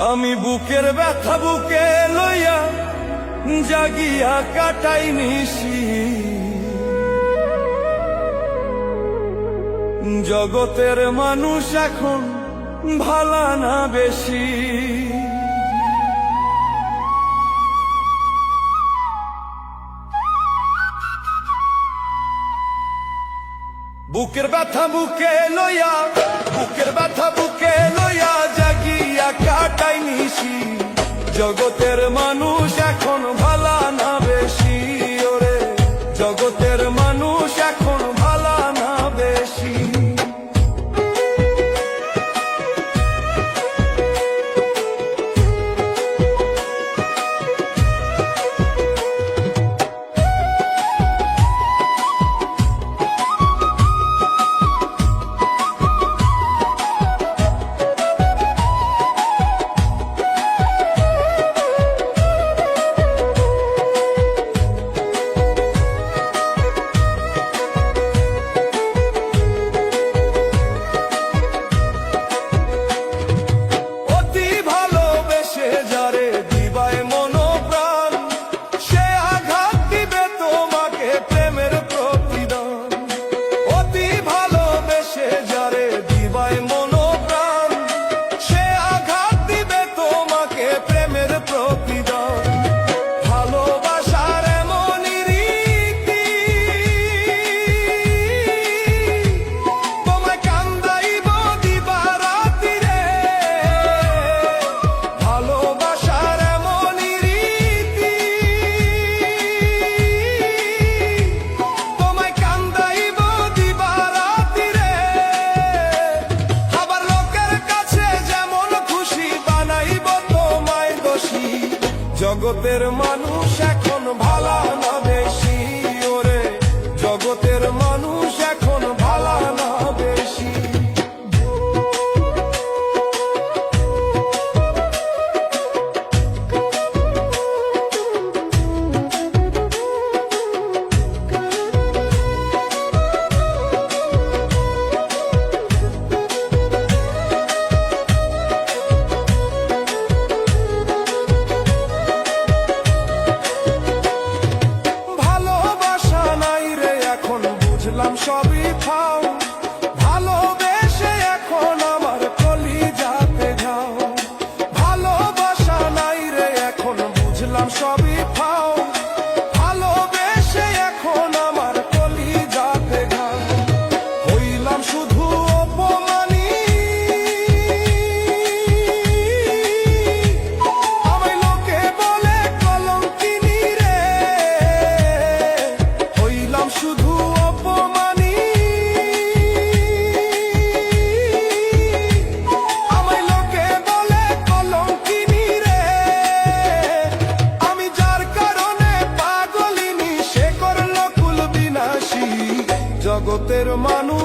আমি বুকের ব্যথা বুকে লইয়া জাগিয়া কাটাই নিশি, জগতের মানুষ এখন ভালা না বেশি। বুকের ব্যথা বুকে লইয়া, বুকের ব্যথা বুকে লইয়া জাগিয়া কাটাই নিশি, জগতের মানুষ এখন ভালা না বেশি। ওরে জগতের মানুষ এখন ভালা না বেশি। জগতের মানুষ এখন ভালা না বেশি। ওরে জগতের মানুষ এখন ভালা না বেশি। সবই খাও ভালোবেসে এখন আমার কলিজাতে যাও। ভালোবাসা নাই রে এখন বুঝলাম সবই খাও ভালোবেসে এখন আমার কলিজাতে যাও। হইলাম শুধু অপমানী, আমায় লোকে বলে কলঙ্কিনী রে। হইলাম শুধু জগতের মানুষ